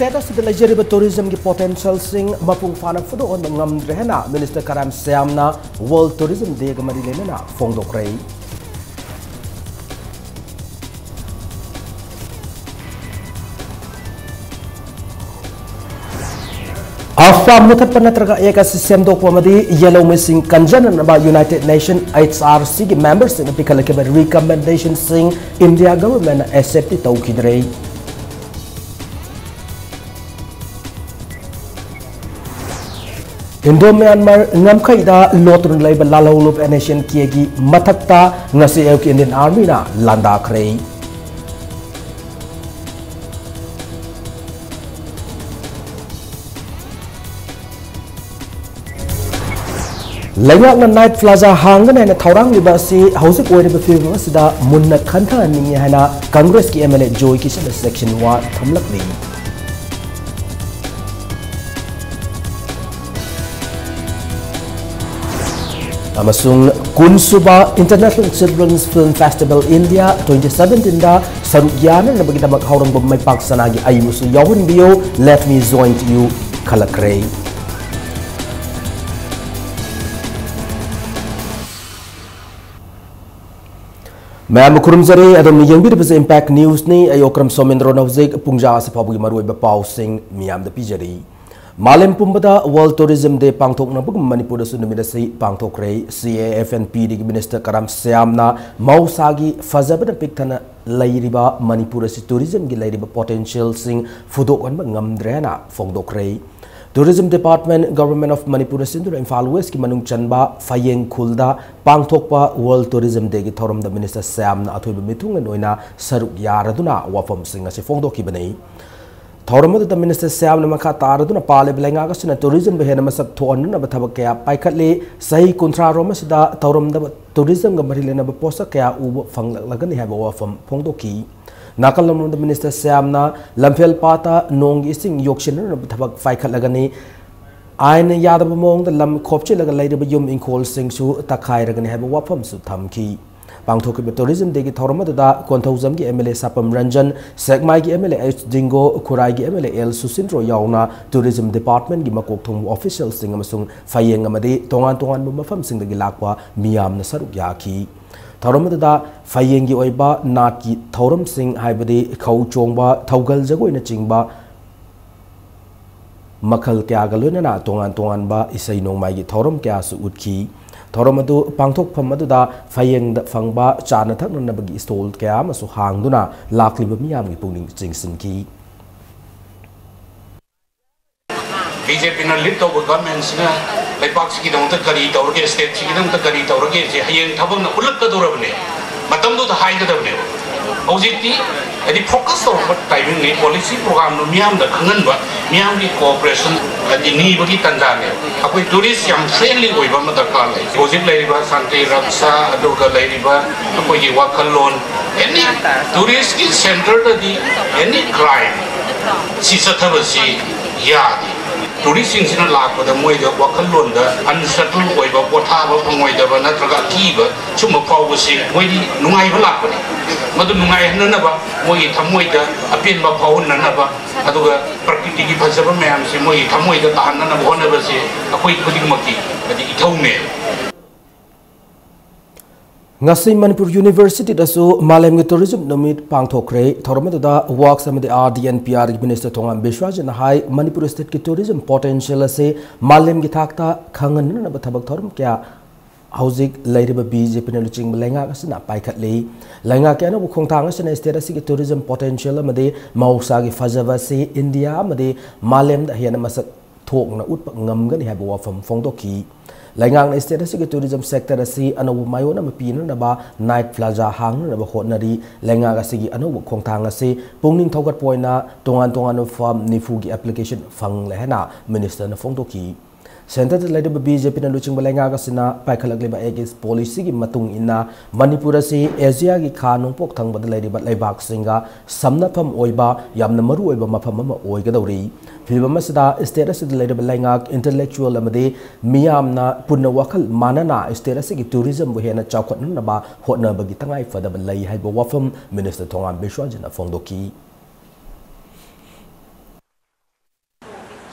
status of the legitimate tourism potential sing mapung fana fudo on ngamdre hena Minister Karam Siamna World Tourism Day gamari lenena fongdokrei. Alpha Mutapanatraga Eka System Dokwamadi Yellow Missing Kanjan about United Nations HRC members in the Pikalakaba recommendation sing India government accepted Tokidrei. Indo-Myanmar Namkaida Lotun Labor Lalolup Nation Kiegi Matakta Nasi Elk Indian Army na Landa Krei. Lengak na Night Plaza hangan na Taurang Libasi Housing Wari Bafilm Sida Munna Kanta Ningi Hana Congress ki MLA Joy Kishan Section 1 Thamlakli. Amasung Kunsuba International Children's Film Festival India 2017 da Sarugyana na bagita maghaurang may pagsanagi ayusu yawin biyo let me join you kalakrei. Ma'am Kurumzari adam ni yangbir basa impact news ni ayokram somendro nawzik pungja sa pabugi marui ba pausing miam da pijari. Malam Pumbada World Tourism Day pangthok na bug Manipur da sunumida si pangthok rei CAFNP di Minister Karam Siamna mausagi fazaba da piktana lairiba Manipur si tourism gi lairiba potential sing fudok an ngamdrena fongdok rei. Tourism Department Government of Manipur Sindur Imphal West ki manung chanba Fayeng Khulda pangthokpa World Tourism Day gi thorom da Minister Siamna athoiba mitung noina saruk yaraduna wafam sing asi fongdoki banei. Thoramadu the Minister Siamna makha taraduna pale blenga ka suna tourism behena masak thon na bathabak kaya paikhatle sahi kuntra roma sida thoram da tourism ga marilena ba posa kaya u fanglagani haba wafam phongdoki nakalam the Minister Siamna lamphel pata nong ising yokshin na bathabak paikhatlagani aina yadaba mong da lam khopche laga laidaba yum inkol singsu takhai ragani haba wafam su thamki Pangthok tourism day ki thoramadu da Konthozam ki MLA Sapam Ranjan Sekmai ki MLA H Dingo Kurai ki MLA L Susindro yauna tourism department ki makok thong officials sing amasung Fayeng amadi tongan mafam sing dagi lakwa miyam na saruk yaki thoramadu da Fayeng ki oiba nat ki thoram sing haibadi khau chongba thaugal jagoi na chingba makhal kya galuna na tongan ba isai nongmai ki thoram kya su utki Thoramadu pangthok phamadu da Fayeng da fangba chana thak na bagi stall kaya masu hangduna lakliba miyam gi pungning chingsin ki BJP na lead to governments na laipak si kidang ta kari tawrage state si kidang ta kari tawrage je hayeng thabang na ulak ka dorabne matam do ta hai ka dabne objecti adi focus on what timing ni policy program no miyam da khangan ba miyam gi cooperation adi ni bagi tanjane akoi tourist yam friendly oi ba ma darkar lai project lai ba santi raksa aduga lai ba akoi gi wakalon any tourist ki center da di any crime si sathabasi ya di tourist sing sina lak ba da moi da wakalon da unsettled oi ba potha ba phangoi da ba natraga ki ba chuma pau ba si moi di nungai ba lak ba madu nungai na ba moi thamoi da apin ba phau na ba aduga prakriti gi phajaba mayam se moi thamoi da tahan na ba hona ba se akoi khuding maki adi ithaume Ngasi Manipur University da su Malam gi tourism nomit pangthokre thoramadu da works amadi RDNPR Minister Thongam Beshwajan hai Manipur state ki tourism potential se Malam gi thakta khangan na ba thabak thoram kya Hauzik lairiba BJP na luching lenga ka sina paikhatle lenga kya no khongthang sina state asi ki tourism potential amadi mausa gi fajava se India amadi Malam da hiana masak thok na ut ngamgani haba wafam fongdoki lengang na state asi ki tourism sector asi anu mayona mapina na ba night plaza hang na ba khonari lenga ka sigi anu khongthang asi pungning thogat poina tongan farm nifu gi application fang lehna minister na fongdoki Center later BJP na luching balenga ka sina paikhalak leba egis policy gi matung ina Manipur si Asia gi khanung pok thang bad lairi bat laibak singa samna pham oiba yamna maru oiba mafam ma oiga dawri filba masda status later balenga intellectual amade miyamna punna wakal manana status gi tourism bo hena chawkhat na ba hotna bagi tangai fada balai haiba wafam Minister Thongam Beshwajan fongdoki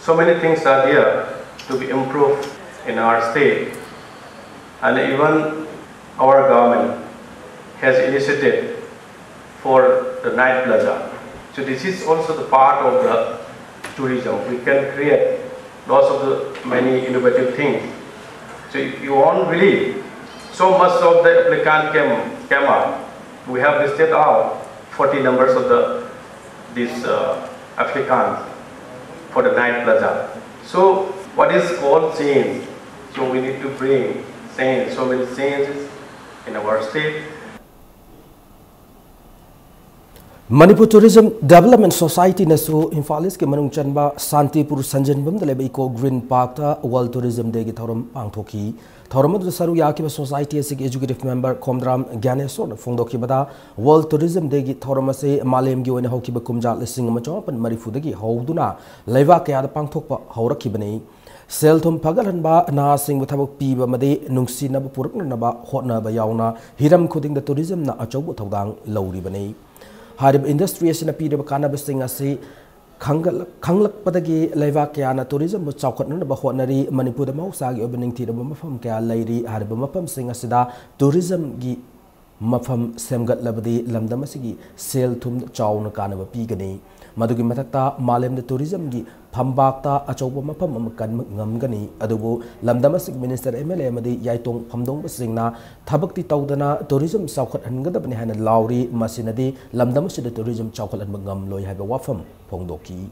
So many things are there to be improved in our state, and even our government has initiated for the night plaza. So this is also the part of the tourism. We can create lots of the many innovative things. So if you want really, so much of the applicant came up. We have listed out 40 numbers of these applicants for the night plaza. So what is called change? So we need to bring change, so many changes in our state. Manipur Tourism Development Society nasu Infalis ke manung chanba Santipur Sanjanbam dale Eco Green Park ta World Tourism Day ki thorum pangthoki thorum adu saru yakiba society asig executive member Komdram Gyanesor phongdoki bada World Tourism Day ki thorum ase malem gi oina hokiba kumja lising amachopan marifu dagi howduna leiwa kaya da pangthokpa hawrakibani Selthum Pagalanba na sing with about Piba Made Nungsi Naba Purknaba Hotnaba Yauna Hiram Coding the tourism na achobu tawdang lowri bane Harib industry as in a period of cannabis thing as say Kanglak Padagi, Levakiana tourism, but Chakotna Bahonari, Manipur the Mausagi opening tea from Kaya lady, Haribamapam sing asida, tourism gi Mafam Semgat Labadi, Lamdamasigi, Sail Tum Chow Kanaba Pigani, Madugi Matata, Malem the tourism gi Pambakta, Achoba Mapam Ngamgani, Adubu, Lamdamasig Minister MLA Madi, Yaitong Pamdong Singna, Tabakti Taudana, tourism South and Gadabani and Lauri, Masinadi, Lamdamasi the tourism chocolate and Magam Loy have a wafam, Pongdoki.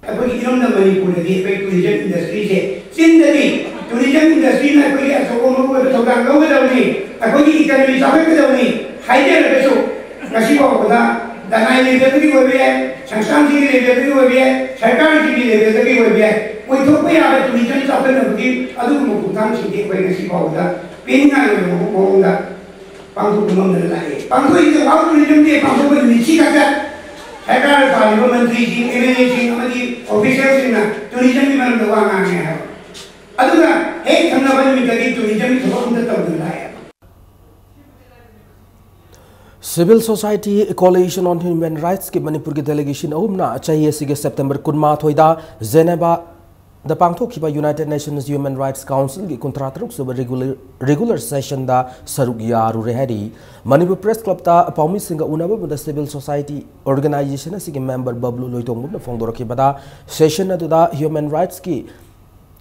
I put it on the Manipur, the tourism industry. Since the day, tourism industry, I put it as a woman with a togan over me. I put it can be something with me. Hide the show. Nasiba, the 9 level will be a Sansanti level will be a Sakarity level will be a. We took me out to return something of the Adumu City when Nasiba, Penny Monda, Pangu Lai. Pangu is about to return the Pangu in Chicago. Hagar parliamentary officials in tourism even the one I have. Aduna, hey, come over with the tourism to open the town. Civil Society Coalition on Human Rights ke Manipur ke delegation umna chahiye sige September kunma thoida Geneva the Pangthokiba United Nations Human Rights Council ki contratruk sub regular session da saruk yaru rehari Manipur Press Club ta Paumi Singa unaba the Civil Society Organization asige member Bablu Loitong na phongdoraki bada session adu da human rights ki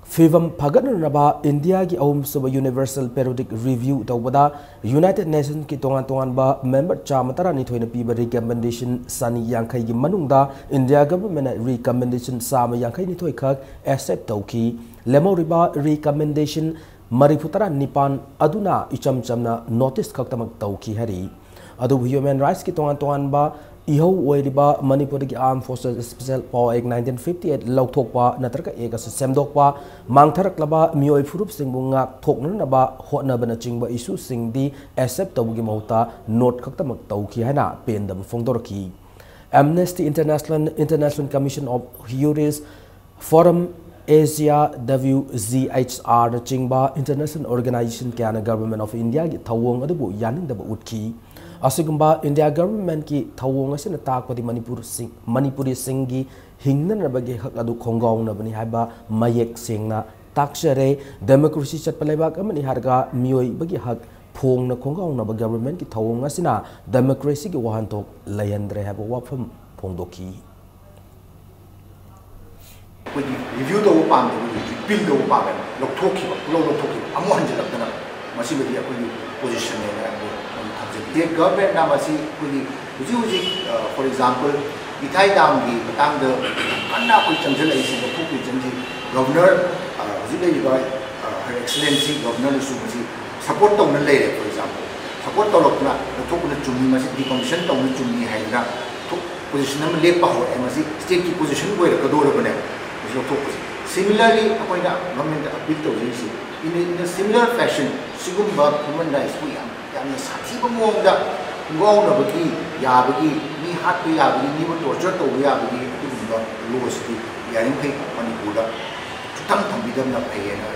Fivam Paganaba India ki Om Suba Universal Periodic Review tawbada United Nations ki tongan ba member chamatara ni thoina piba recommendation sani yankai gi manungda India government recommendation sama yankai ni thoi khak accept tawki lemo riba recommendation marifutara nipan aduna icham chamna notice khak tamak tawki hari adu human rights ki tongan ba Iho Wediba Manipur Armed Forces Special Power Act 1958 Lautokpa Natraka Egas Semdokpa Mangtarak Laba Mioi Furup Singbunga Toknaba Hotnabana Chingba issue Singdi accept Tabugi Mota Note Kaktamak Tauki Hana Pendam Fongdorki Amnesty International Commission of Juris Forum Asia WZHR Chingba International Organization Kana Government of India Tawong Adabu Yanin Daba Utki Asigumba India government ki thawong asina takpadi Manipuri singi hingna bagi hak adu khongong na bani haiba mayek singna takshare democracy chatpaleba kamani harga mioi bagi hak phong na khongong na ba government ki thawong asina democracy ki wahantok layandre haiba wafam phongdoki review do pam do bill do pam loktoki loktoki amon jalapna masibadi akoi position ne the government namasi kuli uji for example ithai dam gi patang de anna koi changjal ai sin ko ki janji governor uji le her excellency governor su ji support to na le for example support to lokna to ko chumi masi di commission to na chumi hai na to position nam le pa ho masi state ki position ko ka do bane so to similarly apoi na government appeal to ji in a similar fashion sigumba human rights ko yamna sathi ba mongda ngong na bagi yabagi ni hat bi yabagi ni mo torture to yabagi to laws ki yaring kai Manipur da tam bidam na phayena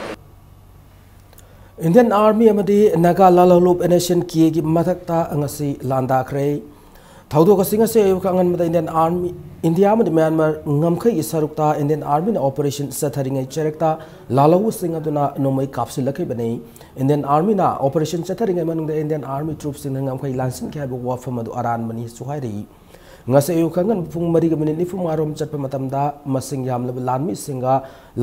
Indian Army amadi Naga Lalalop Nation ki gi mathakta angasi landa kre थौदोकसिंग से अयुकांगन मद Indian army India मद Myanmar ngamkhai sarukta Indian Army na operation satharingai cherekta lalawu sing aduna nomai kapsilakai bani Indian Army na operation satharingai manungda Indian Army troops sing ngamkhai lansin kha bu wafam adu aran mani suhairi ngase aयुकांगन phung mari ga minute nifu marom chatpa matamda masing yamlab lanmi singa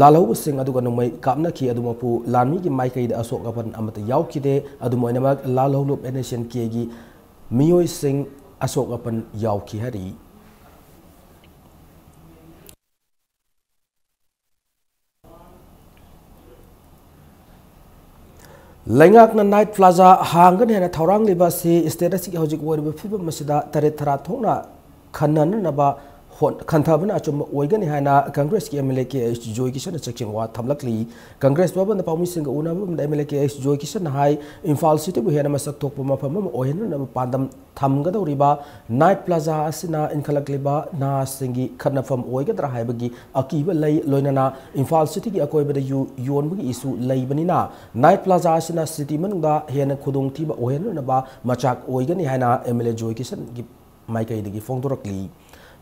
lalawu sing aduga nomai kapna ki adumapu lanmi gi maikai da asok apan amata yaukide adumoinamak lalawlup nation kegi miyoi sing asok apan yauki hari Lengak na night plaza hangan hena thaurang liba si state si hojik wori fiba masida tare thara thongna khanan na ba khanthabana achum oigani hana Congress ki MLA ke joy kisan section wa thamlakli Congress baban da pawmi singa una ba MLA ke joy kisan hai Imphal city bu hena masak tok pama phama ohen na pandam thamga doriba night plaza asina inkhalakliba na singi khanafam oigadra haibagi akiba lei loinana Imphal city ki akoi bada yon bugi isu leibani na night plaza asina city manungda hena khudung thiba ohen na ba machak oigani hana MLA joy kisan gi maikai digi fongdorakli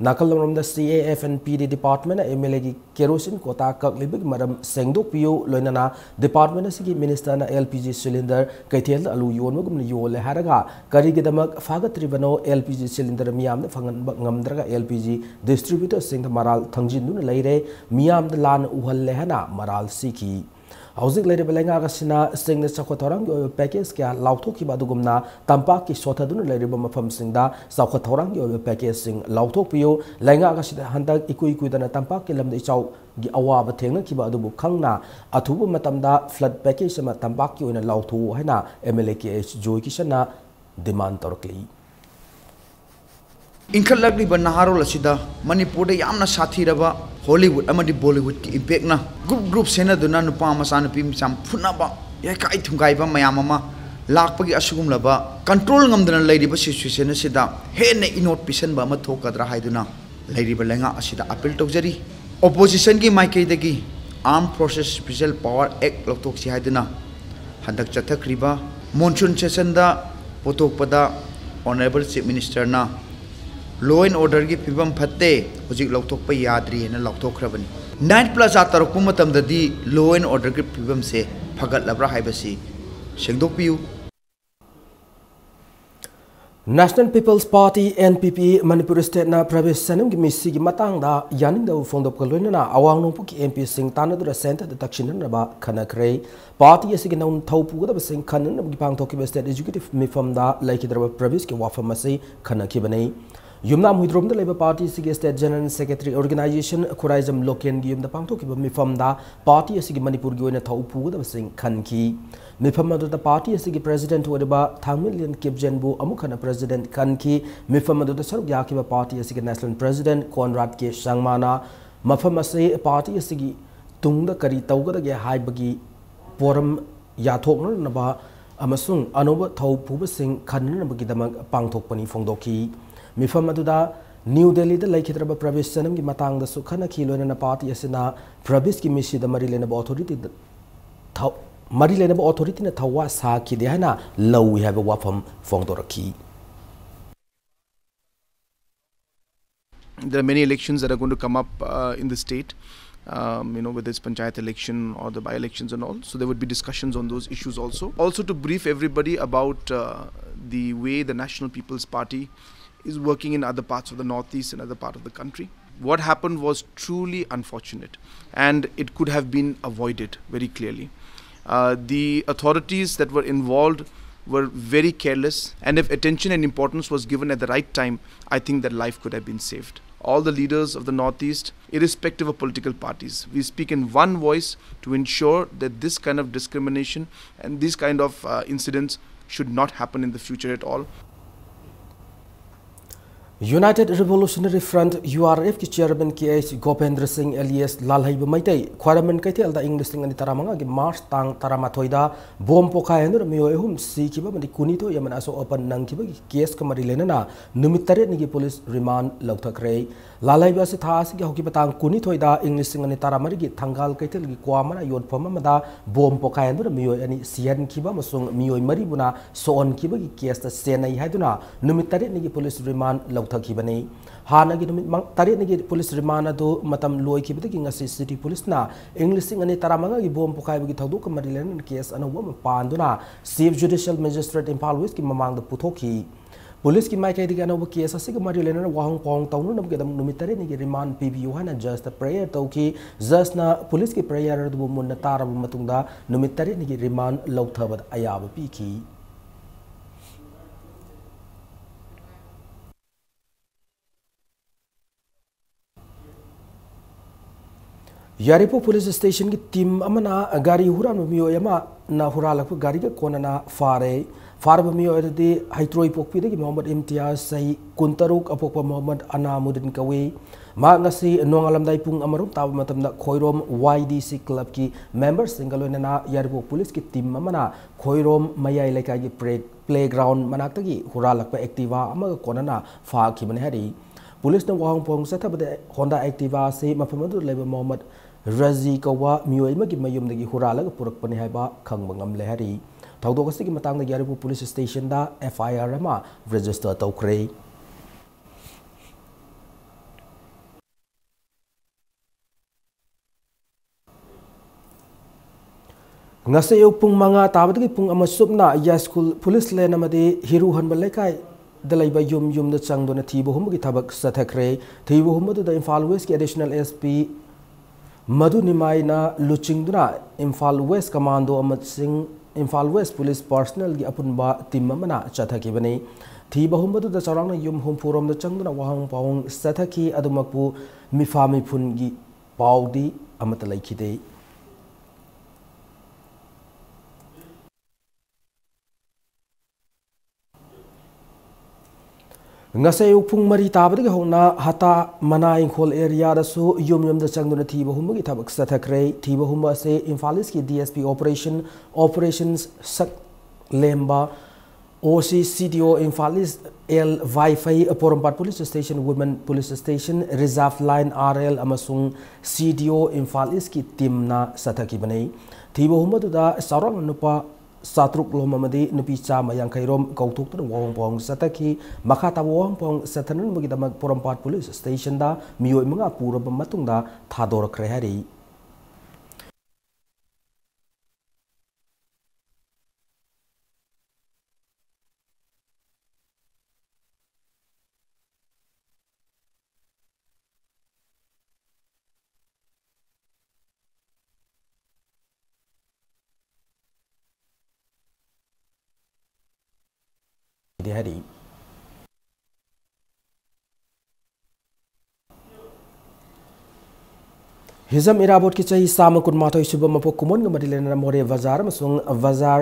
Nakal from the CAF and PD department MLA ki kerosene quota kaklibig maram sengdok piyo loinana department sigi minister na LPG cylinder kaithel alu yon magum ni yole haraga karigidamak fagatribano LPG cylinder miyam fangan ngamdraga LPG distributor sing maral thangjin nu leire miyam lan uhalle hana maral siki Housing lady Belenga Gasina sing the Sakotorang package kya Lauto ki badugumna Tampak ki Sotadun lady Bamafam singda Sakotorang package sing Lauto Pio Lenga Gasida Handag Ikuidana Tampak kilam the chow gi awa bathenga ki badubu khangna athubu matamda flood package ma Tampak ki oina Lauto haina MLA KH Joy Kishana demand torkli Inkhalagli ba naharol asida Manipur de yamna sathiraba Hollywood amadi Bollywood ki impact na group sena duna nupa masa nupi sam phunaba ya kai thungai ba mayam ama lakpagi asugum laba control ngamdana leiriba situation asida hene inot pisan ba ma thokadra haiduna leiriba lenga asida appeal tokjari opposition ki maikai dagi Armed Forces Special Power Act loktok si haiduna handak chathakriba monsoon session da potokpada Honorable Chief Minister na Law and order ki pibam phatte hojik lokthok pa yadri na lokthok khrabani night plaza tarok pumatam dadi law and order ki pibam se phagat labra haibasi sengdok piu National People's Party NPP Manipur State na Pravesh Sanam gi misi gi matang da yaning da fondop ko loina na awang no pu ki MP sing tana du center da takshin na ba khana kre party asigi naun thaupu da sing khanan gi pang thoki state executive mifam da laiki da Pravesh ki wafam ase khana ki banai Yumna Muidrom the Labour Party Sigi State General Secretary Organization Kurizam Loken Gium the Pangtoki Mifam da Party Sigi Manipur Guina Taupu the Sing Kanki Mifam the Party Sigi President Wadaba Tamilian Kip Jenbu Amukana President Kanki Mifam the Sarugyakiba Party Sigi National President Conrad K. Shangmana Mafamase Party Sigi Tung the Kari Tauga the Haibagi Porum Yatok Naba Amasung Anoba Taupu Sing Kanan Bagidamang Pangtokpani Fongdoki Mifam aduda New Delhi da laikhitraba Pravesh Sanam gi matang da sukhana khilona na party asina Pravesh ki misi da marilena authority da marilena authority na thawa sa ki de hana law have a wafam fongdoraki There are many elections that are going to come up in the state, whether it's panchayat election or the by-elections and all. So there would be discussions on those issues also. Also to brief everybody about the way the National People's Party is working in other parts of the northeast and other part of the country. What happened was truly unfortunate and it could have been avoided very clearly. The authorities that were involved were very careless, and if attention and importance was given at the right time, I think that life could have been saved. All the leaders of the northeast, irrespective of political parties, we speak in one voice to ensure that this kind of discrimination and these kind of incidents should not happen in the future at all. United Revolutionary Front URF की chairman KH Gopendra Singh alias लालहैब मैतै ख्वारमन कैथेलदा इंग लिस्टिंग अनि तरामंगा की मार्च तांग तरामाथोइदा बोम पोखायन मियोय हुम सीखिबा मनि कुनितो यमन असो ओपन नंगखिबा की केस का मरि लेना नुमित तरे निगी पुलिस रिमांड लौथखरे लालहैब से थास की होकी बतांग कुनिथोइदा इंग लिस्टिंग अनि तरामरि की थंगाल कैथेल की क्वामना योनफम मदा बोम पोखायन मियोय अनि सियन खिबा मसुंग मियोय मरि बुना सोन खिबा की केस ता सेनai हाइदुना नुमित तरे निगी पुलिस रिमांड लौथखिबने हानगी नुमित तरे निगी पुलिस रिमांड अदो मतम लोइखिबदगी ngasi सिटी पुलिस ना इंग लिस्टिंग अनि तरामंगा की बोम पोखायबगी थौदोक मरि लेना केस अनोब पांदुना chief judicial magistrate Imphal west की ममांग पुथोखी पुलिस की माइकैदगी अनोब केस असिग मरि लेना वाहंग पोंग तौनु नबगे दम नुमित तरे निगी रिमांड पीबीयू हाना जस्ट प्रेयर तौकी जस्ट ना पुलिस की प्रेयर दबु मुन्ना तारब मतुंगदा नुमित तरे निगी रिमांड लौथबद अयाब पीखी यारिपो पुलिस स्टेशन की टीम अमना गाड़ी हुरान मियोयमा ना हुरालक गाड़ी का कोनना फारब मियोयदि हाइट्रोई पोकपीदगी मोहम्मद इम्तियाज सही कुंतरुक अपोक मोहम्मद अनामुद्दीन कवे मा ngasi नोंगालमदाई पुंग अमरुम ताब मतमदा खोइरोम YDC क्लब की मेंबर्स सिंगलोनना यारिपो पुलिस की टीम अमना खोइरोम मयाई लेका की प्लेग्राउंड मनाक्तगी हुरालक एक्टिवा अमग कोनना फाखिबने हरी पुलिस ने वाहंग पोंग सथबदे होंडा एक्टिवा से मफमदु लेबे मोहम्मद रजी कवा मियोइमा की मयुमदगी हुरालग पुरकपने हाइबा खंगबंगम लेहरी थौदोगसी की मतंग यारिपो पुलिस स्टेशन दा FIR अमा register तौखरे ngase yo pung manga tabadgi pung ama subna ya school police lane amadi hiru hanba lekai dalaiba yum da changdona thibo humgi thabak sathakre thibo humdu da Imphal West ki additional SP Madhu Nimaina luchingduna Imphal West commando amat sing Imphal West police personnel gi apunba team amana chathakibani thiba humdu da charangna yum hum purom da changduna wahang pawang sathaki adumakpu mifami phungi pawdi amat laikide ngase upung mari tabadgi hona hata mana inkhol area da su yum da changduna thiba humgi thabak sathakre thiba humba se Imphal East ki DSP operations sak lemba OC CDO Imphal East L Wi-Fi Porompat police station women police station reserve line RL amasung CDO Imphal East ki team na sathaki banei thiba humba da sarang nupa Satruk lomamadi nupi chama yang kairom kautuk tu wong pong sataki makata wong pong satanun bagi damak Porompat police station da mioi mga pura bamatung da thador krehari hari Hizam irabot ki chahi sama kun mathoi suba mapok kumon ngamadi lena more bazar masung bazar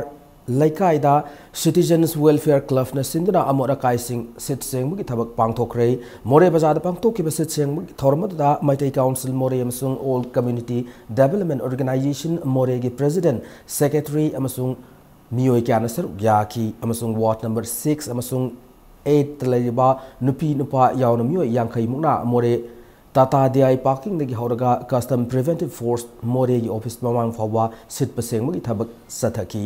laikai da Citizens Welfare Club na sinduna amora kai sing sit seng bugi thabak pangthokre more bazar da pangthok ki sit seng bugi thorma da Maitai Council more masung Old Community Development Organization more gi president secretary amasung Mioi Kyan Sir Yaki amasung ward number 6 amasung 8 talaiba nupi nupa yauna mioi yankai muna more Tata DI parking nagi horaga custom preventive force more gi office mamang fawa sit paseng magi thabak sathaki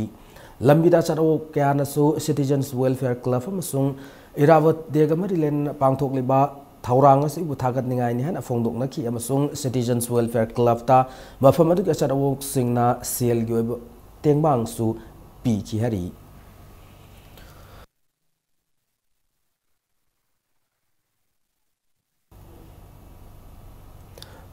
lambida charo kyana su Citizens Welfare Club amasung Irawat degamari len pangthok liba Thaurang asi buthagat ningai ni han afongdok naki amasung Citizens Welfare Club ta mafam adu charo singna sel gi tengbang su pi ki hari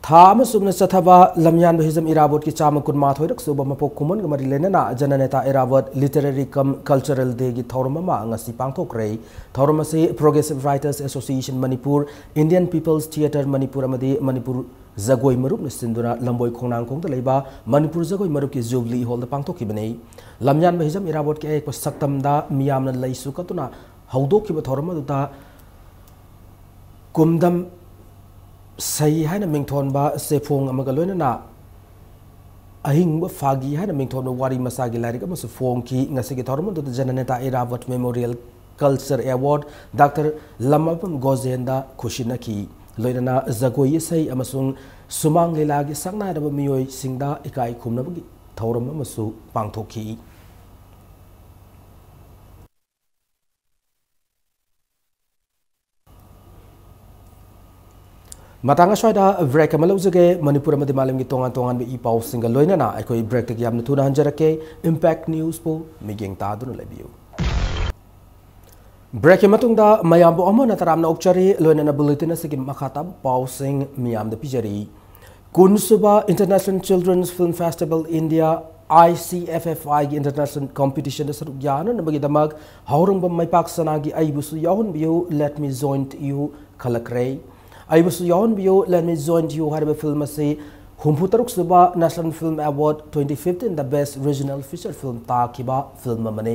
Thama sumna sathaba lamyan bahizam irabot ki chama kun ma thoirak suba mapok kumon gamari lenana jananeta irabot literary cum cultural day gi thorma ma ngasi pangthok rei thorma se Progressive Writers Association Manipur Indian People's Theatre Manipur amadi Manipur Zagoi Marup na sinduna lamboi khongnang khong da leiba Manipur Zagoi Marup ki Jubilee Hall da pangthok ki banei lamyan bahizam irabot ki ek saktam da miyam na laisu katuna haudok ki thorma da kumdam sai haina mingthon ba sefong amaga loina na ahing ba fagi haina mingthon ba wari masagi larik ama sefong ki ngasi ki thormon to jananeta Irawat Memorial Culture Award Dr. Lamapam Gozenda Kushina ki loina na zagoi sai amasung sumang lelagi sakna da miyoi singda ikai khumna bagi thoram amasu pangthoki matanga soida break amalo jage Manipur amadi malam gi tongan tongan be ipau single loina na akoi break gi amna thuna hanjarake impact news po migeng ta dun lebiu break matung da mayam bo amona taram na okchari loina na bulletin asigi makhata pau sing miam da pijari kunsuba International Children's Film Festival India ICFFI gi international competition da saruk yana na bagi damag haurung bam mai pak sana gi aibusu yahun biu let me join you khalakrai aibusu yahun biu let me join you harba film ase humputaruk suba National Film Award 2015 the best regional feature film ta kiba film mane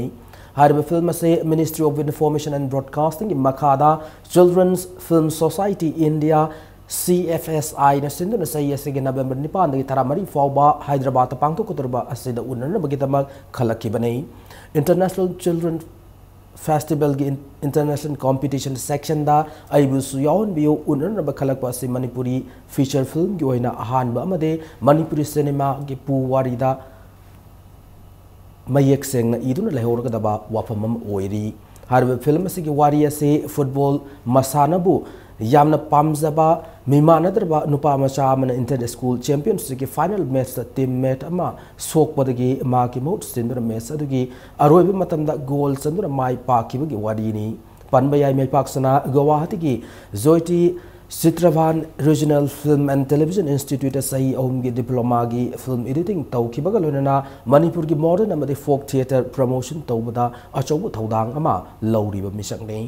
harba film ase Ministry of Information and Broadcasting in Makhada Children's Film Society India CFSI na sindu na sa sige November 9 dagi taramari fawba Hyderabad pangto kuturba asida unan na bagitama khalaki banai International Children Festival gi international competition section da aibu suyawn biu unan na bakhalak pa si Manipuri feature film gi oina ahan ba amade Manipuri cinema gi puwari da mayek seng na iduna lehor ga daba wafamam oiri harbe film asigi wari ase football masanabu yamna pamzaba mimanadrba nupa macha amana inter school championship ki final match da teammate ama sokpadagi ma ki mot sindra match adugi aroiba matamda goal sandura mai pa ki bagi wadini panbayai mai paksana Guwahati ki Zoiti Citravan Regional Film and Television Institute sahi omgi diploma gi film editing tau ki bagalona Manipur gi modern amade folk theatre promotion tawbada achobu thodang ama lawriba misang nei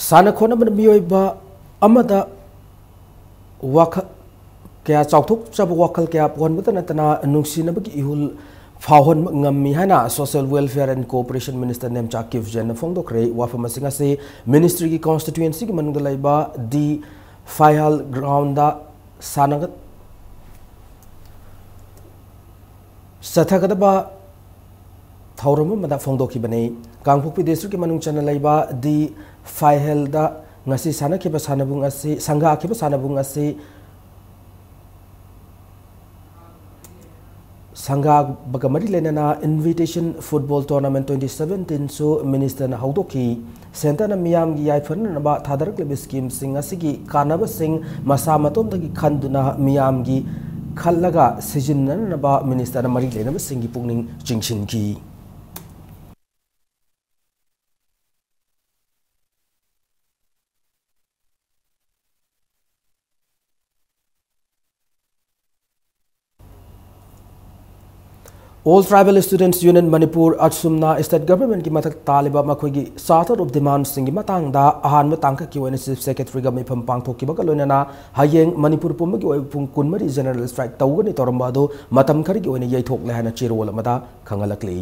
sana khona man miyoiba amada wakha kya chauthuk chab wakal kya pon butana tana nungsina bagi ihul phawhon ngammi hana Social Welfare and Cooperation Minister Nemcha Kivjen phongdo kre wafama singa se ministry ki constituency ki manung laiba di file ground da sanagat sathagadaba thauram mada phongdo ki bane Kangpokpi district ki manung chana laiba di file da ngasi sana ki basanabung asi sangha ki basanabung asi sangha bagamari lenana invitation football tournament 2017 so minister na haudoki center na miyam gi yaifan na ba thadarak le scheme sing asigi kanaba sing masa matom dagi khanduna miyam gi khallaga sijin na ba minister na mari lena ba singi pungning chingshin ki All Tribal Students Union Manipur Atsumna State Government ki mathak taliba makhoigi charter of demands singi matang da ahan ma tangka ki wena Chief Secretary ga mifam pangthok ki ba loina na hayeng Manipur pum gi oi pung kunmari general strike tawgani toramba do matam khari gi wena yaithok le hana chirol amada khangalakli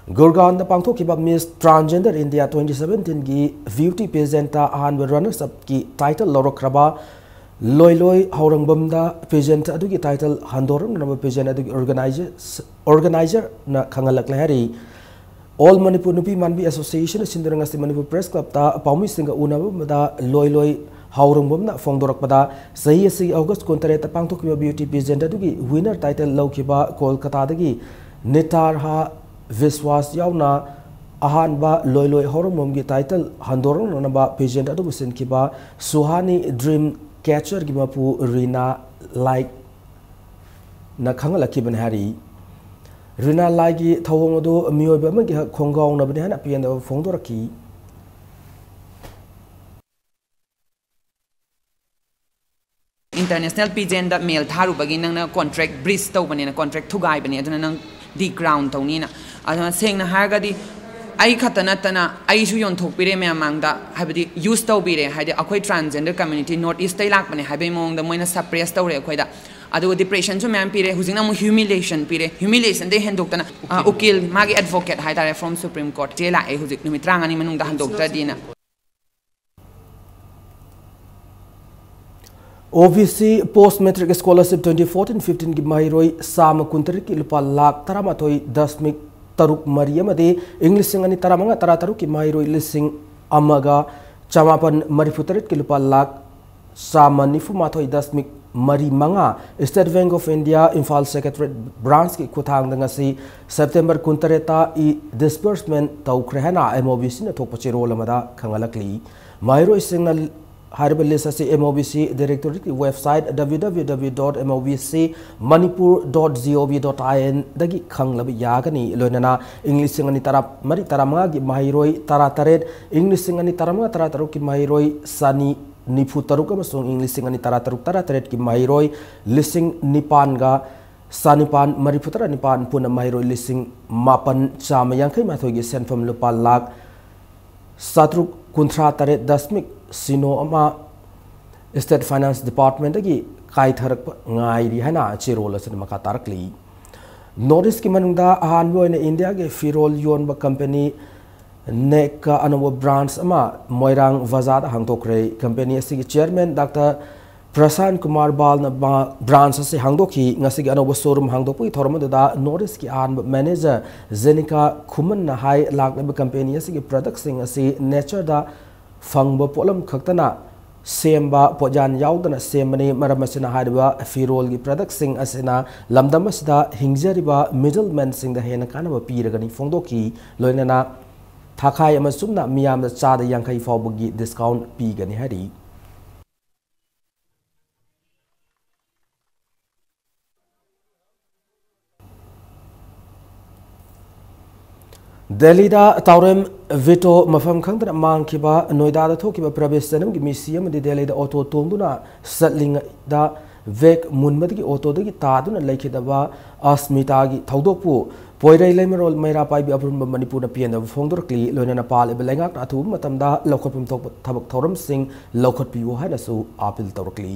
Gurgaon da pangthok ki ba Miss Transgender India 2017 gi beauty pageant ta ahan runners up ki title lorokraba Loy Haurangbam da pageant adugi title handorang na pageant adugi organizer na khangalak lahari All Manipur Nupi Manbi Association sindarang asti Manipur Press Club ta paumi singa unaba da Loy Haurangbam na fongdorak pada sahi asi August kontare ta pangthok ki beauty pageant adugi winner title lawkiba Kolkata dagi Nitarha Viswas yauna ahan ba Loy Haurangbam gi title handorang na ba pageant adu sin kiba Suhani Dream Catcher gimapu Rina like na khangalaki ban hari Rina lagi thawong do miyoba magi khonggaung na bani hana pian da phongdoraki International pageant da mail tharu bagi nang na contract breach to bani na contract thugai bani aduna nang di ground to ni na aduna seng na harga di ai khatana tana ai su yon thok pire me amangda habidi use to bire haide akhoi transgender community north east tai lak bane habe mong da moina suppress tawre akhoi da अदुग depression सु मैम पीरे हुजिंग ना humiliation पीरे humiliation दे हेंदोक्तना उकिल मागे एडवोकेट हाइतारे फ्रॉम सुप्रीम कोर्ट जे लाए हुजिक नुमित 30 मनुंग दा हंदोक्तदीना OVC Post Matric Scholarship 2014-15 की माहिरोई साम कुंतरी की लुपा लाख तरामाथोई दशमिक तरुक मरियमदे इंग्लिश सिंग अनि तरामंगा तरातरु की माहिरोई लिसिंग अमगा चमापन मरिफुतरित की लुपा लाख साम निफुमाथोई दशमिक मरी मंगा state bank of India Imphal secretariat branch की खुथांग दंगसी सेप्टेम्बर कुंतरेता ई डिस्बर्समेंट तौख्रेहना MOBC न थोपचे रोल अमदा खंगलकली माहिरोई सिंग हारिब लिस्ट असी MOBC डायरेक्टोरेट की वेबसाइट www.mobcmanipur.gov.in दगी खंगलब यागनी लोनना इंग्लिश सिंगनी तरा मरी तरामंगा की माहिरोई तरा तरेट इंग्लिश सिंगनी तरामंगा तरा तरुक की माहिरोई सानी निफु तरुक अमसुंग इंग्लिश सिंगनी तरा तरुक तरा तरेट की माहिरोई लिसिंग निपानगा सानिपान मरिफुतरा निपान पुन माहिरोई लिसिंग मापन चाम यांखै माथोई की सेंफम लुपा लाख सातरुक कुंथ्रा तरेट दशमिक सिनो अमा स्टेट फाइनेंस डिपार्टमेंट की कायथरक ngairi hana chirol asin maka tarakli notice ki manungda ahanbo in India ge firol yon ba company nek anawo branch ama moirang wazad hangtokre company asi chairman Dr. Prasan Kumar Bal na branch asi hangdoki ngasi ge anawo showroom hangdokui thorma da notice ki an manager Zenica Khuman na hai lak na company asi ge product sing asi nature da फंग पोलम खतना सेम्बा पोजान याउदना सेमनी मरमसना हारिबा फिरोल की product सिंग असना लमदमसदा हिंगजरिबा middleman Singh the हेना कानबा पीरगनी फोंदोकी लोइनना थाखाय अमसुमना मियाम चाद यांखै फावबगी discount पीगनी Hari Delhi da Taurem Vito mafam khangdana mangkiba Noida da thokiba Pravesh Janam ki misiam di Delhi da auto tongduna satling da vek munmad ki auto da ki taduna laikhidaba Asmita ki thaudopu poirai leimarol maira pai bi aprum Manipur na pian da phongdorkli loina pal ibelengak na thu matamda lokhopim thok thabak thoram sing lokhot piu haina su apil tawrkli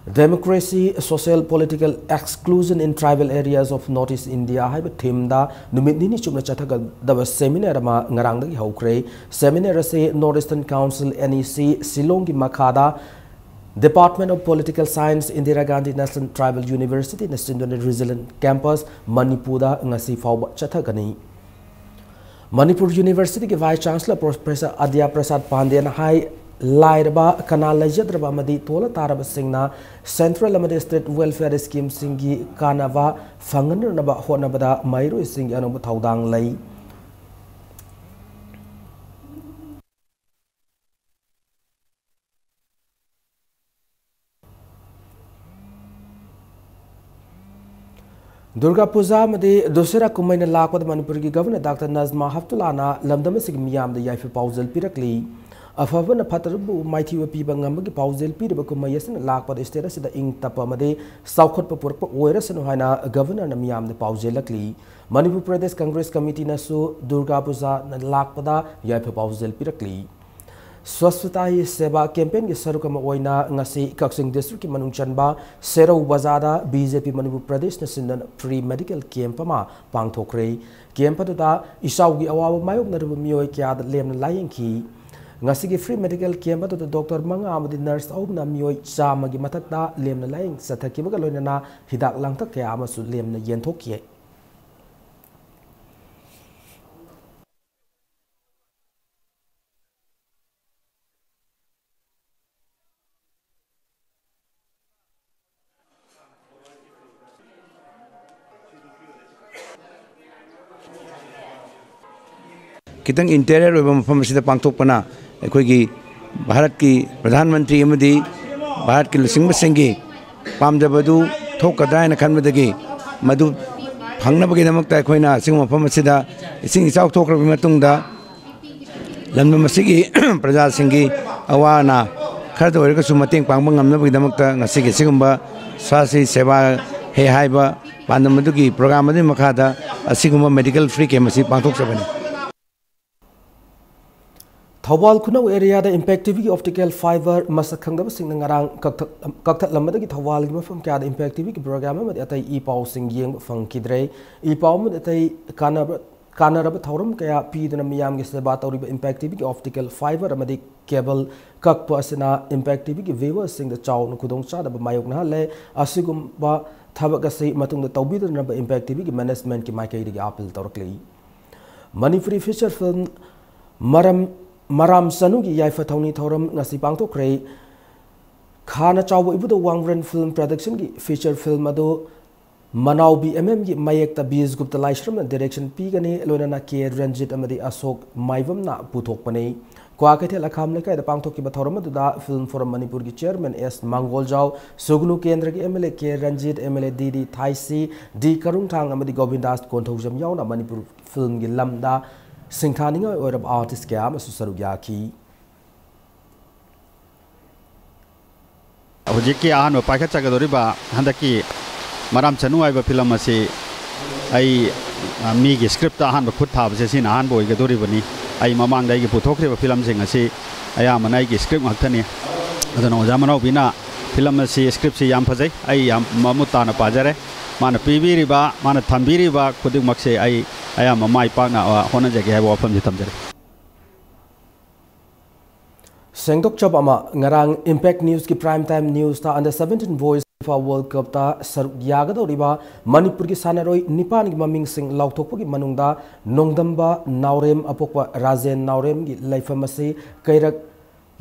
Democracy, social, political exclusion in tribal areas of Northeast India hai ba theme da numit ni chumna chathaga da seminar ma ngarang da gi hokre seminar se Northeastern Council NEC Silong gi makhada Department of Political Science Indira Gandhi National Tribal University na Sindhuna Resilient Campus Manipur da ngasi fawba chathagani Manipur University ki Vice Chancellor Professor Adya Prasad Pandey na hai लाइरबा कना लैजद्रबा मदी तोला तारबा सिंगना central अमदे state welfare scheme सिंगी कानावा फंगनरनबा होनबदा माइरो सिंगी अनोब थौदांग लै दुर्गा पूजा मदे दोसरा कुमैना लाकपद मणिपुर की governor doctor Najma हफ्तुलाना लमदम Singh मियाम the याइफ पाउजल पिरकली अफबन फतरबु माइथिव पीबा ngambagi paujel pirba kumayasna lakpa state asida ing tapa made saukhot purpa oirasnu haina governor na miyam de paujelakli Manipur Pradesh Congress Committee na su Durga Puja na lakpada yaipa paujel pirakli swasthata hi seva campaign gi sarukama oina ngasi Kaksing district ki manung chanba Serau Bazada BJP Manipur Pradesh na sindan free medical camp ma pangthokre camp da isau gi awawa mayok na ru miyoi kya da lem na layengki ngasi free medical camp to doctor manga amadi nurse aubna mioi chama gi mathakta lemna laing sathaki baga loina hidak langta kya amasu lemna yenthokye kitang interior oba mafam sida pangthokpana अखोगी Bharat की प्रधानमंत्री अमदी भारत की लसिंग सिंगी पामजबदु थोकदायना खनबदगी मदु फंगनबगीदमक्ता अखोइना सिंग मफम सिदा इसिंग इचाव थोक्रबि मतुंगदा लमदम मसिगी प्रजा सिंगी अवाना खरद ओरगसु मतेंग पांगबा ngamnabagidamक्ता ngasiगी सिगुंबा स्वास्थ्य सेवा हे हाइबा पांदमदुगी programme मदि मखादा असिगुंबा medical free camp असि पांथोकसबनी Thawal Kunau area the impact TV optical fiber masakang sing ngarang kaktat lamada ki thawal ki mafam kya impact TV ki program ma atai e pau sing yeng fang kidre e pau ma atai kanarab thauram kaya pi dana miyam ki seba tawri impact TV ki optical fiber amadi cable kak pa asina impact TV ki viewers sing the chaw no kudong cha da mayok na le asigum ba thabak ase matung da tawbi dana impact TV ki management ki maikai ki appeal tawrkli Manipuri feature film Maram Sanugi Yaifa Tony Thoram Nasi Pangto Kray Khana Chaw Ibudo Wangren film production ki feature film ado Manau BMM ki Mayekta Biz Gupta Laishram direction Pigani Lonana K Ranjit Amadi Asok Maivam na Putok Pane Kwakate Lakam Leka the Pangto ki Bathoram da film for Manipur ki chairman S Mangol Jaw Sugnu Kendra ki MLA K Ranjit MLA Didi Thaisi D Karung Thang Amadi Govindas Konthojam Yaw na Manipur film ki lamda Singkhaninga or of artist kya masu sarugya ki Hojiki ahano paikacha gadoriba handaki maram chanu aiba film ase ai mi gi script ahano khut thab se sin ahan boi gadoribani ai mamang dai gi puthokre film sing ase aya manai gi script ngakthani adano jamanau bina film ase script se yam phajai ai yam mamuta na pajare mana pibiriba mana thambiriba kuding makse ai aya mamai pa na hona jage hai wafam ji tamjare Sengdok Chabama ngarang Impact News ki prime time news ta under 17 voice FIFA World Cup ta sarugyaga doriba Manipur ki sanaroi nipan ki maming sing lauthokpa ki manungda nongdamba naurem apokwa rajen naurem ki laifamase kairak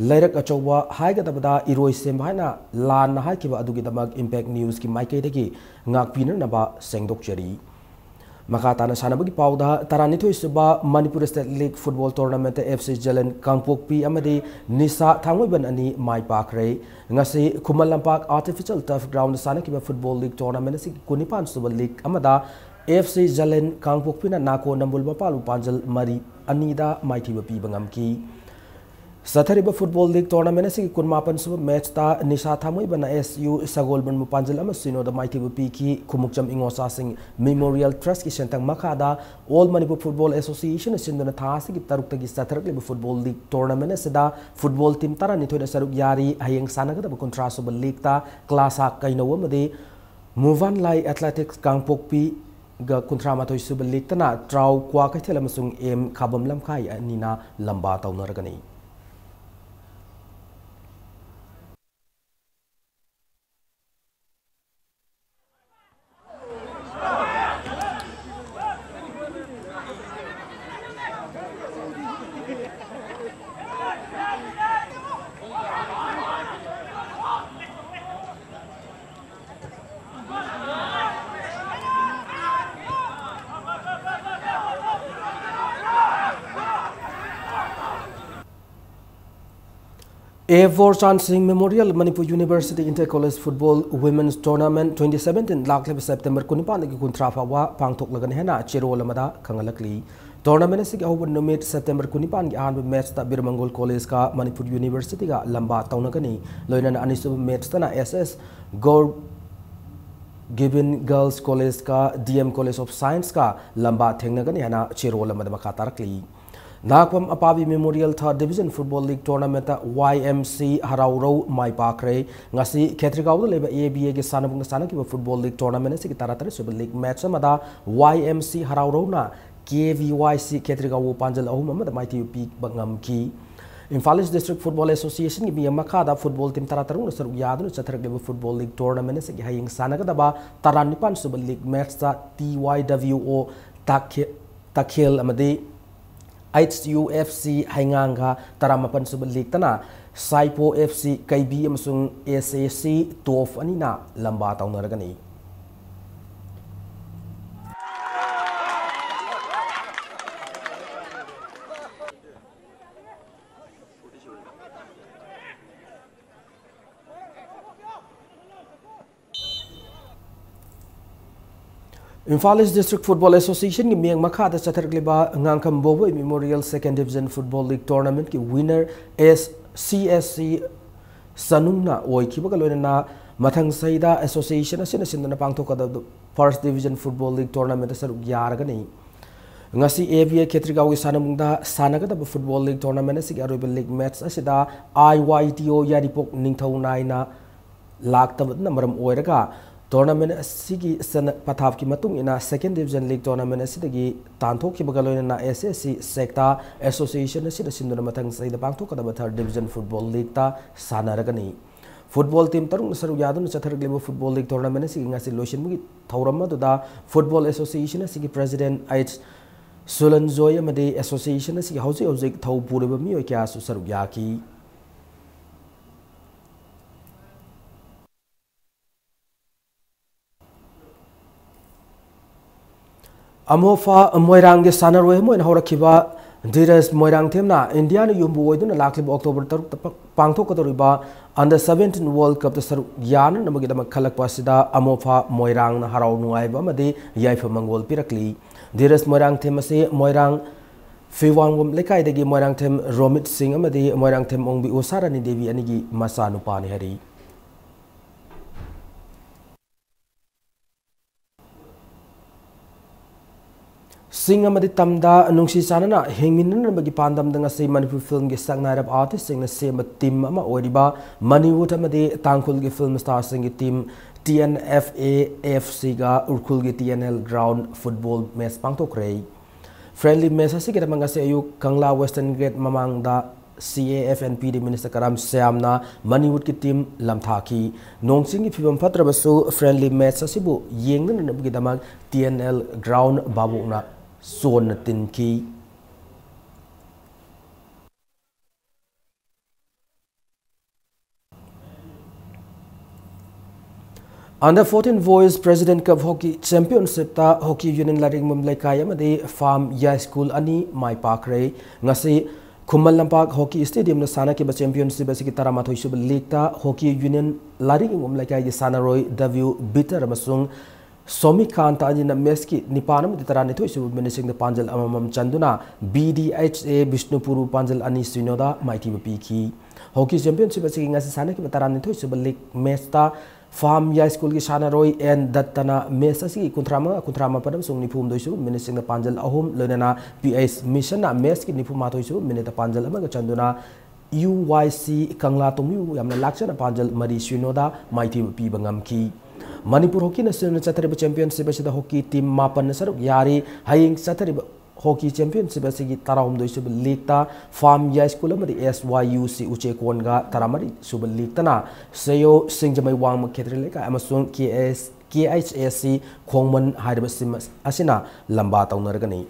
Lairak achowa haiga dabada iroi sem haina lan na haikiba adugi damag Impact News ki maikai dagi ngakpina naba sengdok cheri Makata na sanabagi pauda taranithoi suba Manipur State League Football Tournament FC Jalen Kangpokpi amadi Nisa Thangwiban ani mai pakre ngasi Kumal Lampak Artificial Turf Ground sanakiba Football League Tournament si kunipan suba league amada FC Jalen Kangpokpi na nako nambul mapalu panjal mari anida maithiba pi bangamki Sathariba Football League Tournament si kunmapan suba match ta Nisa Thangwiban na SU Sagolban mupanjal ama sino da maithiba pi ki kumukjam ingosa sing Memorial Trust ki sentang makada All Manipur Football Association sindona thasi ki taruk tagi satharak liba Football League Tournament seda football team tara nithoi da saruk yari hayeng sanaga da kontra suba league ta class a kainawa made Muvan Lai Athletics Kangpokpi ga kontra mathoi suba league tana traw kwa kaithela masung em khabam lamkai anina lamba taunaragani A4 Chan Singh Memorial Manipur University Inter-College Football Women's Tournament 2017 Lakleb September Kunipan ki kuntrafa wa pangthok lagan hena chero lamada khangalakli Tournament se awon nomit September Kunipan ki an match ta Birmangol College ka Manipur University ga lamba taunagani loina na anisu match ta na SS Gor Given Girls College ka DM College of Science ka lamba thengnagani hena chero lamada makatarakli Nakwam Apabi Memorial 3rd Division Football League Tournament YMC Harauro Mai Pakre ngasi Ketrigau leba ABA ge sanabung sanaki Football League Tournament se taratari Super League match amada YMC Harauro na KVYC Ketrigau Panjal ahum amada maiti pi bangam ki Imphal District Football Association ki biya makada football team taratarung saruk yadu chatharak leba Football League Tournament se hayeng sanaga daba taranipan Super League match ta TYWO Takhel amadi HUFC Hainganga Taramapan Subal League Tana Saipo FC KB amasung SAC Tof anina lamba taunaragani Imphal District Football Association ki miyang makada chathargliba ngangkam bobo Memorial 2nd Division Football League Tournament ki winner is CSC Sanungna oikiba loina mathang saida association asina sindana pangthokada 1st Division Football League Tournament saruk yaragani ngasi AVA Ketrigawi Sanamunda Sanagada Football League Tournament asigi aroba league match asida IYTO Yaripok Ningthau Naina laktabadna maram oiraga tournament asigi sana pathap ki matung ina second division league tournament asidagi tanthok ki bagaloina SSC Secta Association asida sinduna mathang saida bangthok kadaba third division football league ta sanaragani football team tarung saru yadun chatharglebo football league tournament asigi ngasi lotion mugi thauram da football association asigi president H Sulanjoy amadi association asigi hausi thau pureba mi kya su saru yaki Amofa Moirang ge sanaroi mo in horakiba Diras Moirang themna India na yumbu oiduna laklib October 3 pangthok kadoriba under 17 World Cup ta saru yan namagi dama khalak pasida Amofa Moirang na harau nuai ba madi yaifa mangol pirakli Diras Moirang themase Moirang Fiwangwam lekai dagi Moirang them Romit Singh amadi Moirang them ongbi Usarani Devi anigi masanu pani hari Sing amadi tamda nungsi sanana hingminan bagi pandam dengan si Manipur film ge sang nairab artist sing na same team ama oriba Manipur amadi tangkul ge film star sing ge team TNFA FC ga urkul ge TNL ground football match pangtok rei friendly match asi ge mangase ayu Kangla Western Gate mamang da CAFNPD Minister Karam Syamna Manipur ki team lamthaki nongsing gi phibam fatrabasu friendly match asibu yengna bagi damag TNL ground babuna Son Tinki Under 14 Voice President Cup Hockey Championship ta Hockey Union Laring Mumlaikai amadi Farm Ya School ani Mai Pakre ngasi Kumal Lampak Hockey Stadium na sana ki ba championship asiki taramathoi sub league ta Hockey Union Laring Mumlaikai gi sanaroi W Bitter amasung Somi Khan ta ajina meski nipanam di tarani thoi su minising the panjal amamam chanduna BDHA Bishnupuru panjal ani sinoda mighty piki hockey championship asiki ngasi sana ki tarani thoi su league match ta Farm Ya School ki sana roi and dattana match asiki kuntrama padam sung nipum doi su minising the panjal ahum lenana PS mission na match ki nipuma thoi su minita panjal amaga chanduna UYC Kangla Tomu yamna lakchana panjal mari sinoda mighty pi bangam ki Manipur Hockey National Chathariba Championship asida hockey team mapan saruk yari haying Chathariba Hockey Championship asigi tarawum doi sub league ta Farm Ya School amadi SYUC uche konga taramari sub league tana sayo singjamai wang makhetreleka amasung KHSC khongman haiba sim asina lamba taunargani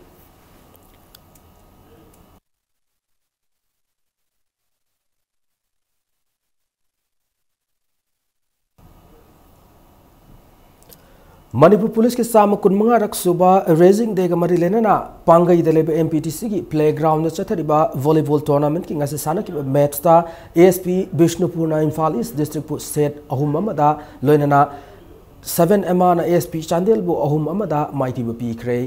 Manipur Police ke sama kunmanga raksuba raising day gamari lenana pangai delebe MPTC ki playground na chathariba volleyball tournament ki ngase sana ki match ta ASP Bishnupur na Imphal East District set ahum amada loinana 7MA na ASP Chandel bu ahum amada mighty pi kre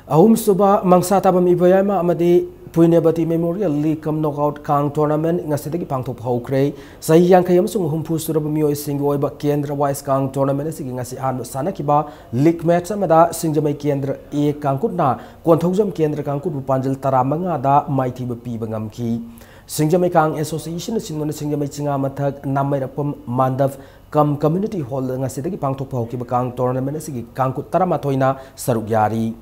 ahum suba mangsa tabam ibayama amadi Puinebati Memorial League Cup Knockout Kang Tournament ngasidagi pangthop haukre sahi yangkai amasung humpu surab mioi singoi ba Kendra Wise Kang Tournament asigi ngasi han sanakiba league match amada singjamai Kendra A Kangkutna konthaujam Kendra Kangkut panjal taramanga da mighty pi bangamki singjamai Kang Association singona singjamai chinga mathak namai rapam Mandav Kam Community Hall ngasidagi pangthop haukiba Kang Tournament asigi Kangkut taramathoina saruk yari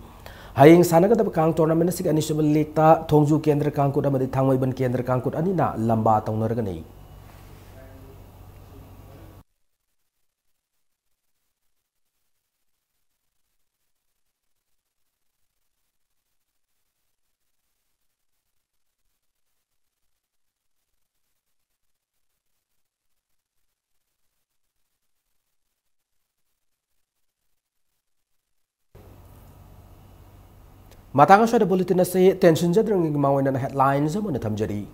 Haying sanagada Kang Tournament asig anisabal league ta Thongju Kendra Kangkut amadi Thangwaiban Kendra Kangkut anina lamba taunargani Matang sa bulletin na say tension jadrang gimawan na headlines mo na tamjari.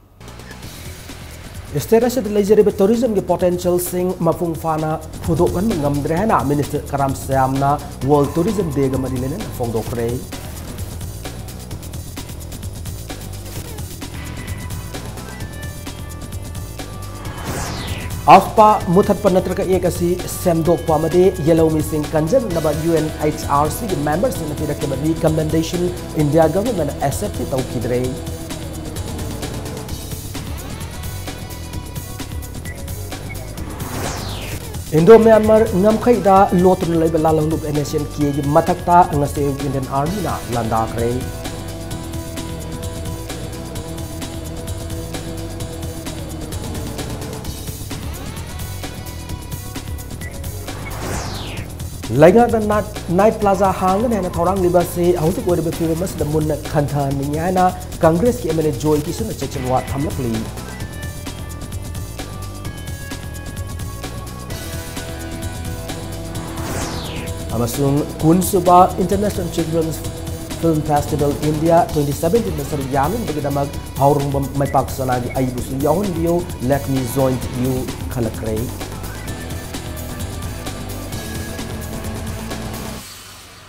Estera sa leisure tourism ge potential sing mafung fana phudokan ngamdre na Minister Karam Syamna World Tourism Day ga marilena fongdokre. Afpa Muthat Panatraka Ekasi Semdok Pamade Yellow Missing Kanjan Naba UNHRC members in the recommendation India government accepted Taukidre. Indo-Myanmar ngamkhaida lotun laiba lalalub nation ki matakta ngase Indian Army na landakre. Lainga the night plaza hang na thorang libase hausi ko de famous the mun khantha niya Congress ki MLA Joy Kisun section wat thamlakli. Amasung Kunsuba International Children's Film Festival India 2017 na sa yamin bagidamag haurong may paksanagi ay busu yahon bio let me join you kalakray.